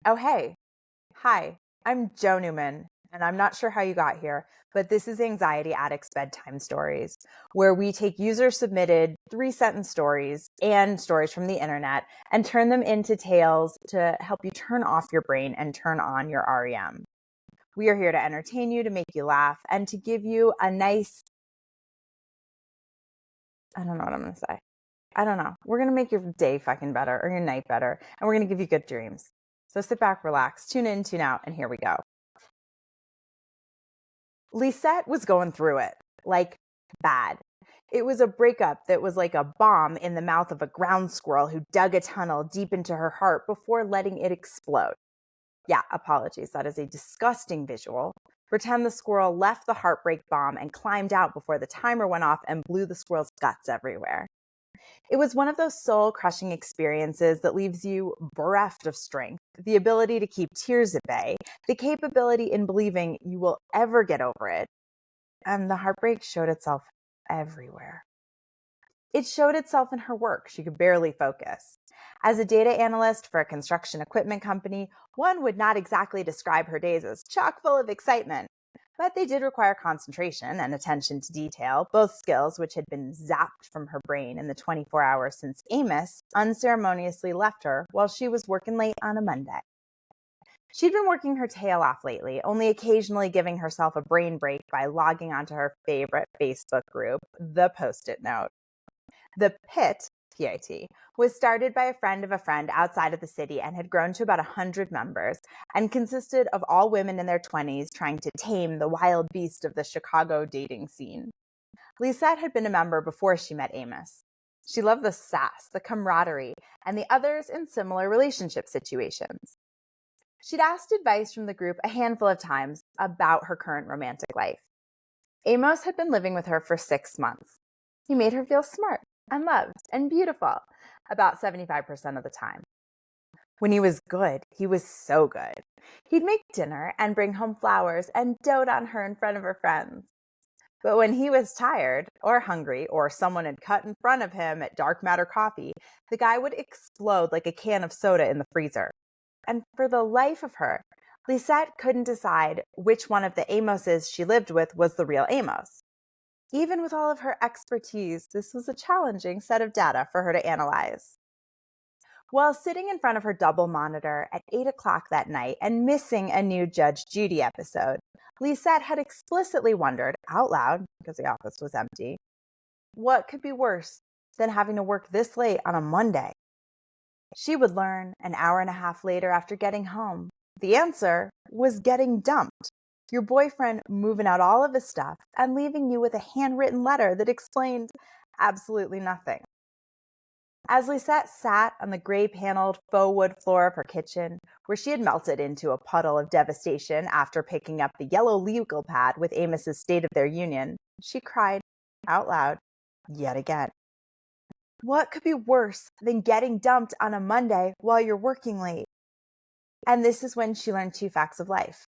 Oh, hey. Hi. I'm Joe Newman, and I'm not sure how you got here, but this is Anxiety Addicts Bedtime Stories, where we take user submitted 3 sentence stories and stories from the internet and turn them into tales to help you turn off your brain and turn on your REM. We are here to entertain you, to make you laugh, and to give you a nice, I don't know what I'm going to say. I don't know. We're going to make your day fucking better or your night better, and we're going to give you good dreams. So sit back, relax, tune in, tune out, and here we go. Lisette was going through it, like bad. It was a breakup that was like a bomb in the mouth of a ground squirrel who dug a tunnel deep into her heart before letting it explode. Yeah, apologies. That is a disgusting visual. Pretend the squirrel left the heartbreak bomb and climbed out before the timer went off and blew the squirrel's guts everywhere. It was one of those soul crushing experiences that leaves you bereft of strength, the ability to keep tears at bay, the capability in believing you will ever get over it. And the heartbreak showed itself everywhere. It showed itself in her work. She could barely focus. As a data analyst for a construction equipment company, one would not exactly describe her days as chock full of excitement. But they did require concentration and attention to detail, both skills which had been zapped from her brain in the 24 hours since Amos unceremoniously left her while she was working late on a Monday. She'd been working her tail off lately, only occasionally giving herself a brain break by logging onto her favorite Facebook group, the Post-it Note. The Pit, PIT, was started by a friend of a friend outside of the city and had grown to about 100 members and consisted of all women in their 20s trying to tame the wild beast of the Chicago dating scene. Lisette had been a member before she met Amos. She loved the sass, the camaraderie, and the others in similar relationship situations. She'd asked advice from the group a handful of times about her current romantic life. Amos had been living with her for 6 months. He made her feel smart and loved and beautiful about 75% of the time. When he was good, he was so good. He'd make dinner and bring home flowers and dote on her in front of her friends. But when he was tired or hungry or someone had cut in front of him at Dark Matter Coffee, the guy would explode like a can of soda in the freezer. And for the life of her, Lisette couldn't decide which one of the Amoses she lived with was the real Amos. Even with all of her expertise, this was a challenging set of data for her to analyze. While sitting in front of her double monitor at 8 o'clock that night and missing a new Judge Judy episode, Lisette had explicitly wondered, out loud, because the office was empty, what could be worse than having to work this late on a Monday? She would learn an hour and a half later after getting home. The answer was getting dumped. Your boyfriend moving out all of his stuff and leaving you with a handwritten letter that explained absolutely nothing. As Lisette sat on the gray-paneled faux wood floor of her kitchen, where she had melted into a puddle of devastation after picking up the yellow legal pad with Amos's State of Their Union, she cried out loud yet again. What could be worse than getting dumped on a Monday while you're working late? And this is when she learned 2 facts of life.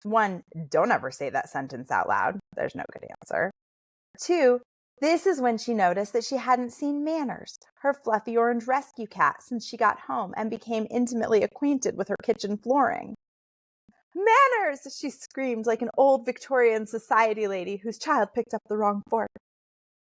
1, don't ever say that sentence out loud. There's no good answer. 2, this is when she noticed that she hadn't seen Manners, her fluffy orange rescue cat, since she got home and became intimately acquainted with her kitchen flooring. Manners! She screamed like an old Victorian society lady whose child picked up the wrong fork.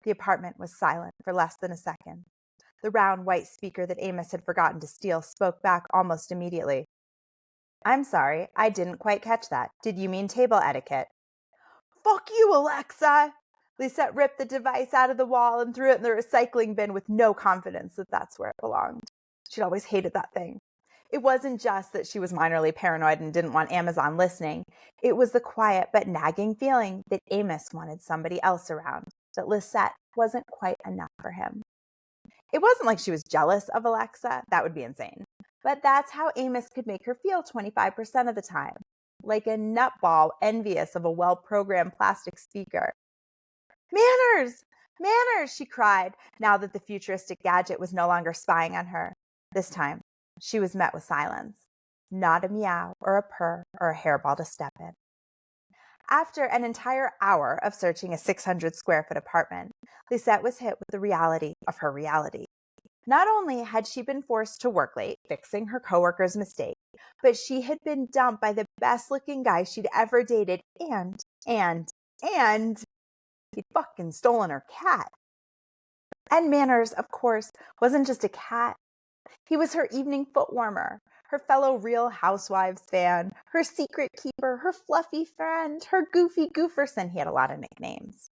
The apartment was silent for less than a second. The round white speaker that Amos had forgotten to steal spoke back almost immediately. I'm sorry, I didn't quite catch that. Did you mean table etiquette? Fuck you, Alexa! Lisette ripped the device out of the wall and threw it in the recycling bin with no confidence that that's where it belonged. She'd always hated that thing. It wasn't just that she was minorly paranoid and didn't want Amazon listening. It was the quiet but nagging feeling that Amos wanted somebody else around, that Lisette wasn't quite enough for him. It wasn't like she was jealous of Alexa. That would be insane. But that's how Amos could make her feel 25% of the time, like a nutball envious of a well-programmed plastic speaker. Manners! Manners! She cried, now that the futuristic gadget was no longer spying on her. This time, she was met with silence. Not a meow or a purr or a hairball to step in. After an entire hour of searching a 600 square foot apartment, Lisette was hit with the reality of her reality. Not only had she been forced to work late, fixing her coworker's mistake, but she had been dumped by the best-looking guy she'd ever dated, and he'd fucking stolen her cat. And Manners, of course, wasn't just a cat. He was her evening foot warmer, her fellow Real Housewives fan, her secret keeper, her fluffy friend, her goofy gooferson. He had a lot of nicknames.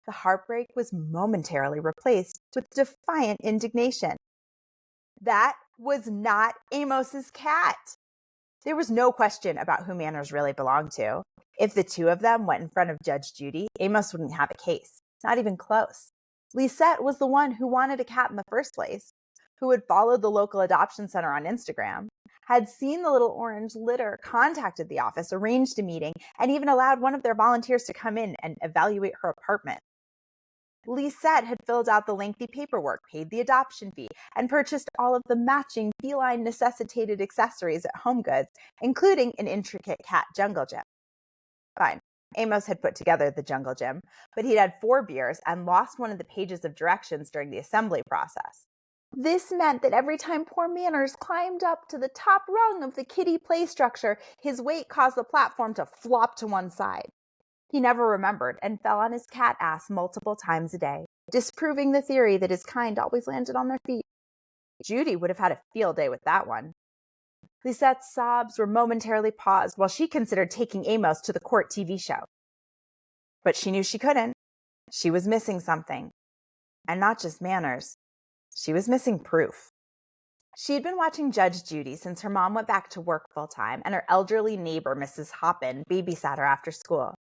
The heartbreak was momentarily replaced with defiant indignation. That was not Amos's cat. There was no question about who Manners really belonged to. If the two of them went in front of Judge Judy, Amos wouldn't have a case. Not even close. Lisette was the one who wanted a cat in the first place, who had followed the local adoption center on Instagram, had seen the little orange litter, contacted the office, arranged a meeting, and even allowed one of their volunteers to come in and evaluate her apartment. Lisette had filled out the lengthy paperwork, paid the adoption fee, and purchased all of the matching feline-necessitated accessories at HomeGoods, including an intricate cat jungle gym. Fine. Amos had put together the jungle gym, but he'd had 4 beers and lost one of the pages of directions during the assembly process. This meant that every time poor Manners climbed up to the top rung of the kiddie play structure, his weight caused the platform to flop to one side. He never remembered and fell on his cat ass multiple times a day, disproving the theory that his kind always landed on their feet. Judy would have had a field day with that one. Lisette's sobs were momentarily paused while she considered taking Amos to the court TV show. But she knew she couldn't. She was missing something. And not just Manners. She was missing proof. She had been watching Judge Judy since her mom went back to work full-time and her elderly neighbor, Mrs. Hoppin, babysat her after school.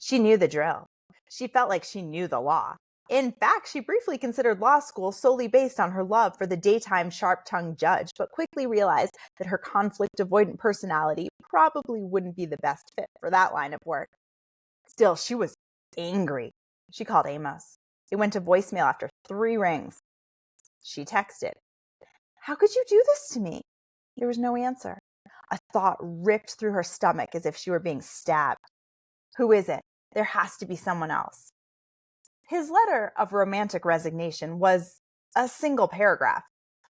She knew the drill. She felt like she knew the law. In fact, she briefly considered law school solely based on her love for the daytime sharp-tongued judge, but quickly realized that her conflict-avoidant personality probably wouldn't be the best fit for that line of work. Still, she was angry. She called Amos. It went to voicemail after 3 rings. She texted, "How could you do this to me?" There was no answer. A thought ripped through her stomach as if she were being stabbed. Who is it? There has to be someone else. His letter of romantic resignation was a single paragraph.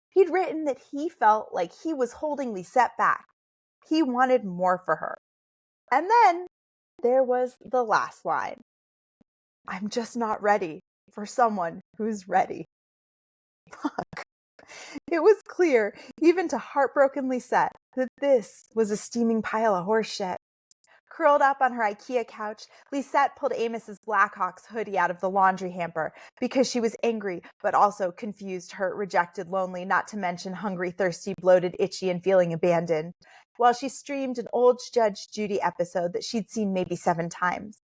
He'd written that he felt like he was holding Lisette back. He wanted more for her. And then there was the last line. "I'm just not ready for someone who's ready." Fuck. It was clear, even to heartbroken Lisette, that this was a steaming pile of horse shit. Curled up on her IKEA couch, Lisette pulled Amos's Blackhawks hoodie out of the laundry hamper because she was angry, but also confused, hurt, rejected, lonely, not to mention hungry, thirsty, bloated, itchy, and feeling abandoned, while she streamed an old Judge Judy episode that she'd seen maybe 7 times.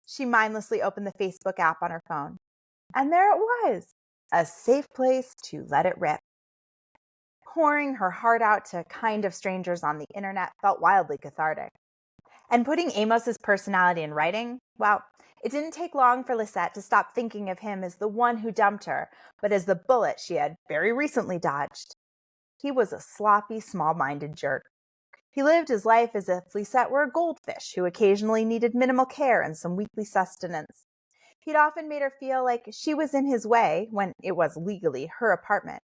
She mindlessly opened the Facebook app on her phone. And there it was, a safe place to let it rip. Pouring her heart out to kind of strangers on the internet felt wildly cathartic. And putting Amos's personality in writing, well, it didn't take long for Lisette to stop thinking of him as the one who dumped her, but as the bullet she had very recently dodged. He was a sloppy, small-minded jerk. He lived his life as if Lisette were a goldfish who occasionally needed minimal care and some weekly sustenance. He'd often made her feel like she was in his way when it was legally her apartment.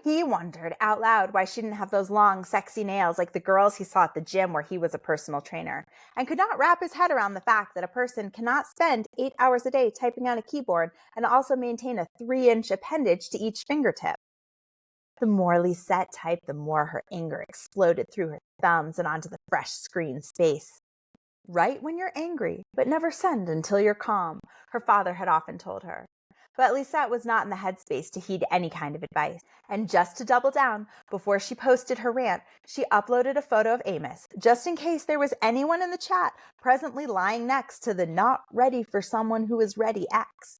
He wondered out loud why she didn't have those long, sexy nails like the girls he saw at the gym where he was a personal trainer, and could not wrap his head around the fact that a person cannot spend 8 hours a day typing on a keyboard and also maintain a 3-inch appendage to each fingertip. The more Lisette typed, the more her anger exploded through her thumbs and onto the fresh screen space. Write when you're angry, but never send until you're calm, her father had often told her. But Lisette was not in the headspace to heed any kind of advice. And just to double down, before she posted her rant, she uploaded a photo of Amos, just in case there was anyone in the chat presently lying next to the not ready for someone who is ready X.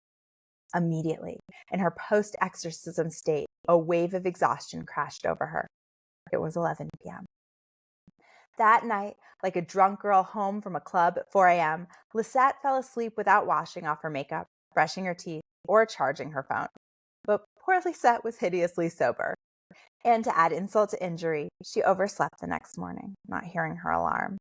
Immediately, in her post-exorcism state, a wave of exhaustion crashed over her. It was 11 p.m. That night, like a drunk girl home from a club at 4 a.m., Lisette fell asleep without washing off her makeup, brushing her teeth, or charging her phone. But poor Lisette was hideously sober. And to add insult to injury, she overslept the next morning, not hearing her alarm.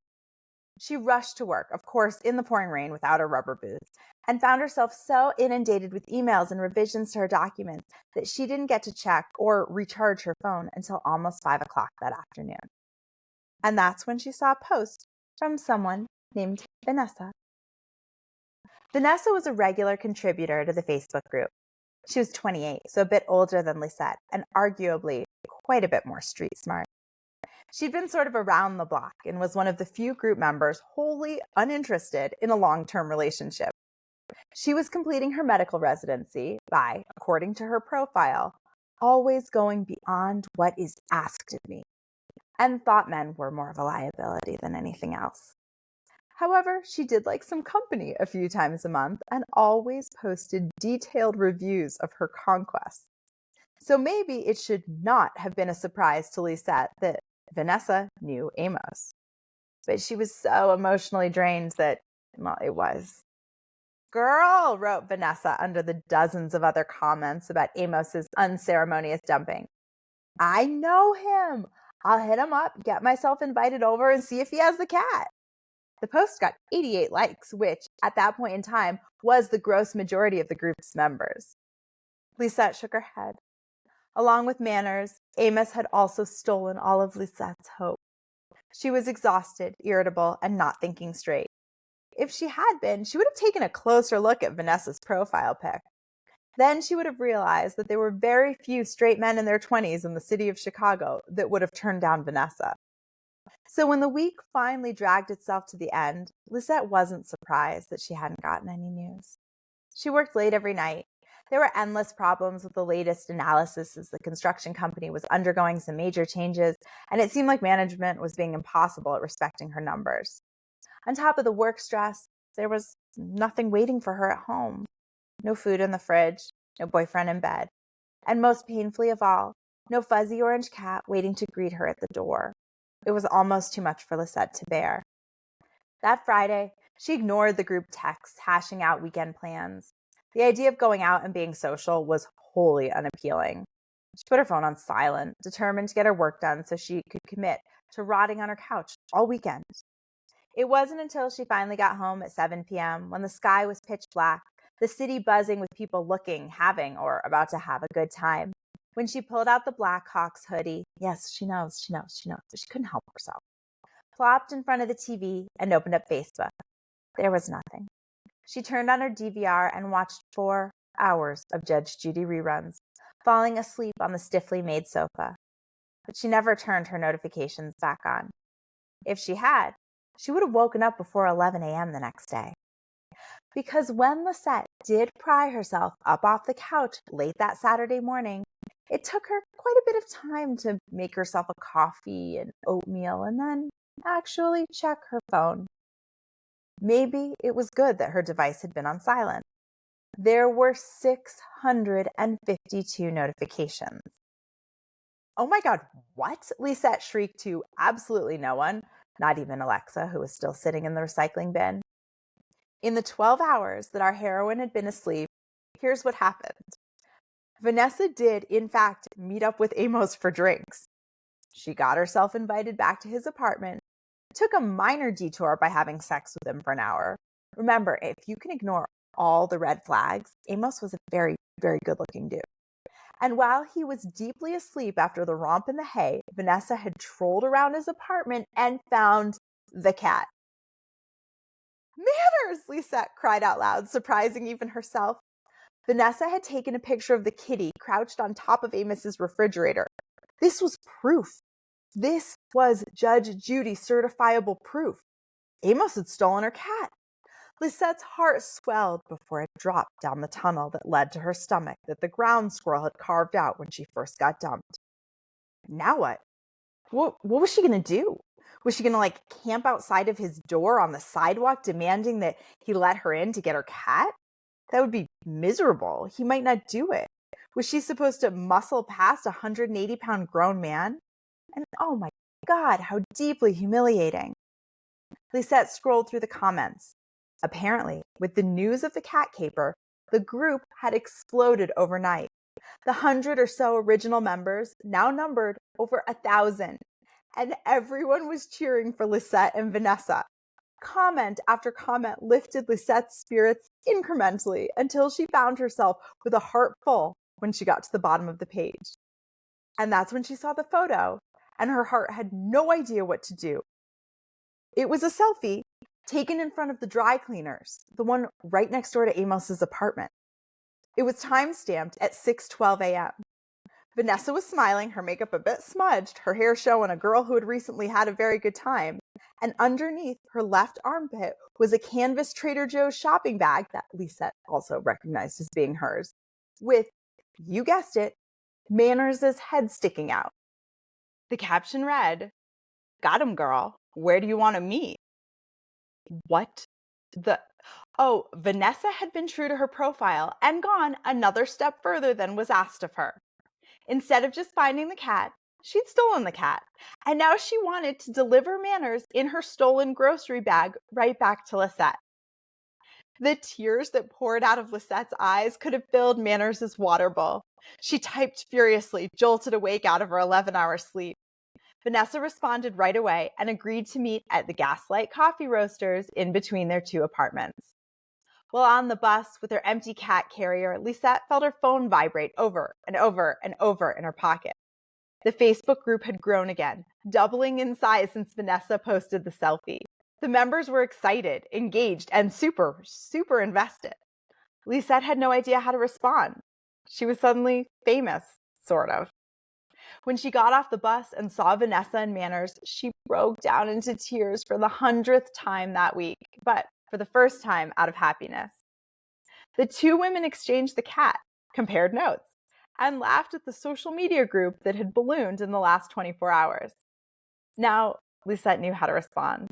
She rushed to work, of course, in the pouring rain without her rubber boots, and found herself so inundated with emails and revisions to her documents that she didn't get to check or recharge her phone until almost 5 o'clock that afternoon. And that's when she saw a post from someone named Vanessa. Vanessa was a regular contributor to the Facebook group. She was 28, so a bit older than Lisette, and arguably quite a bit more street smart. She'd been sort of around the block and was one of the few group members wholly uninterested in a long-term relationship. She was completing her medical residency by, according to her profile, always going beyond what is asked of me, and thought men were more of a liability than anything else. However, she did like some company a few times a month and always posted detailed reviews of her conquests. So maybe it should not have been a surprise to Lisette that Vanessa knew Amos. But she was so emotionally drained that, well, it was. "Girl," wrote Vanessa under the dozens of other comments about Amos's unceremonious dumping, "I know him. I'll hit him up, get myself invited over, and see if he has the cat." The post got 88 likes, which, at that point in time, was the gross majority of the group's members. Lisette shook her head. Along with Manners, Amos had also stolen all of Lisette's hope. She was exhausted, irritable, and not thinking straight. If she had been, she would have taken a closer look at Vanessa's profile pic. Then she would have realized that there were very few straight men in their 20s in the city of Chicago that would have turned down Vanessa. So when the week finally dragged itself to the end, Lisette wasn't surprised that she hadn't gotten any news. She worked late every night. There were endless problems with the latest analysis as the construction company was undergoing some major changes, and it seemed like management was being impossible at respecting her numbers. On top of the work stress, there was nothing waiting for her at home. No food in the fridge, no boyfriend in bed, and most painfully of all, no fuzzy orange cat waiting to greet her at the door. It was almost too much for Lisette to bear. That Friday, she ignored the group texts hashing out weekend plans. The idea of going out and being social was wholly unappealing. She put her phone on silent, determined to get her work done so she could commit to rotting on her couch all weekend. It wasn't until she finally got home at 7 p.m., when the sky was pitch black, the city buzzing with people looking, having, or about to have a good time, when she pulled out the Blackhawks hoodie. Yes, she knows, but she couldn't help herself. Plopped in front of the TV and opened up Facebook. There was nothing. She turned on her DVR and watched 4 hours of Judge Judy reruns, falling asleep on the stiffly made sofa. But she never turned her notifications back on. If she had, she would have woken up before 11 a.m. the next day. Because when Lisette did pry herself up off the couch late that Saturday morning, it took her quite a bit of time to make herself a coffee and oatmeal and then actually check her phone. Maybe it was good that her device had been on silent. There were 652 notifications. "Oh my God, what?" Lisette shrieked to absolutely no one, not even Alexa, who was still sitting in the recycling bin. In the 12 hours that our heroine had been asleep, here's what happened. Vanessa did, in fact, meet up with Amos for drinks. She got herself invited back to his apartment, took a minor detour by having sex with him for an hour. Remember, if you can ignore all the red flags, Amos was a very, very good-looking dude. And while he was deeply asleep after the romp in the hay, Vanessa had trolled around his apartment and found the cat. "Manners!" Lisette cried out loud, surprising even herself. Vanessa had taken a picture of the kitty crouched on top of Amos's refrigerator. This was proof. This was Judge Judy certifiable proof. Amos had stolen her cat. Lisette's heart swelled before it dropped down the tunnel that led to her stomach that the ground squirrel had carved out when she first got dumped. Now what? What was she going to do? Was she going to camp outside of his door on the sidewalk demanding that he let her in to get her cat? That would be miserable. He might not do it. Was she supposed to muscle past a 180-pound grown man? And oh my God, how deeply humiliating. Lisette scrolled through the comments. Apparently, with the news of the cat caper, the group had exploded overnight. The 100 or so original members now numbered over 1,000, and everyone was cheering for Lisette and Vanessa. Comment after comment lifted Lisette's spirits incrementally until she found herself with a heart full when she got to the bottom of the page. And that's when she saw the photo, and her heart had no idea what to do. It was a selfie taken in front of the dry cleaners, the one right next door to Amos's apartment. It was time-stamped at 6:12 a.m. Vanessa was smiling, her makeup a bit smudged, her hair showing a girl who had recently had a very good time. And underneath her left armpit was a canvas Trader Joe's shopping bag that Lisette also recognized as being hers, with, you guessed it, Manners' head sticking out. The caption read, "Got him, girl. Where do you want to meet?" What the? Oh, Vanessa had been true to her profile and gone another step further than was asked of her. Instead of just finding the cat, she'd stolen the cat. And now she wanted to deliver Manners in her stolen grocery bag right back to Lisette. The tears that poured out of Lisette's eyes could have filled Manners' water bowl. She typed furiously, jolted awake out of her 11-hour sleep. Vanessa responded right away and agreed to meet at the Gaslight Coffee Roasters in between their two apartments. While on the bus with her empty cat carrier, Lisette felt her phone vibrate over and over and over in her pocket. The Facebook group had grown again, doubling in size since Vanessa posted the selfie. The members were excited, engaged, and super, super invested. Lisette had no idea how to respond. She was suddenly famous, sort of. When she got off the bus and saw Vanessa and Manners, she broke down into tears for the 100th time that week, but for the first time out of happiness. The two women exchanged the cat, compared notes, and laughed at the social media group that had ballooned in the last 24 hours. Now, Lisette knew how to respond.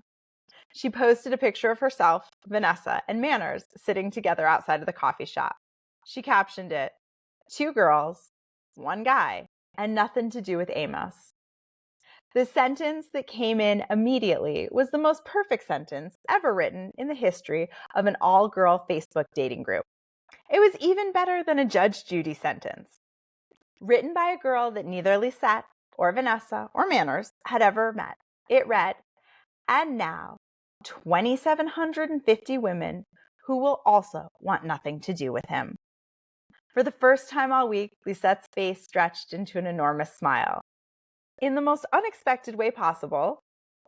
She posted a picture of herself, Vanessa, and Manners sitting together outside of the coffee shop. She captioned it, "Two girls, one guy, and nothing to do with Amos." The sentence that came in immediately was the most perfect sentence ever written in the history of an all-girl Facebook dating group. It was even better than a Judge Judy sentence. Written by a girl that neither Lisette or Vanessa or Manners had ever met. It read, "And now, 2,750 women who will also want nothing to do with him." For the first time all week, Lisette's face stretched into an enormous smile. In the most unexpected way possible,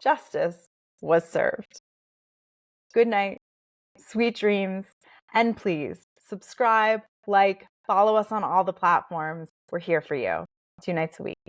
justice was served. Good night, sweet dreams, and please subscribe, like, follow us on all the platforms. We're here for you 2 nights a week.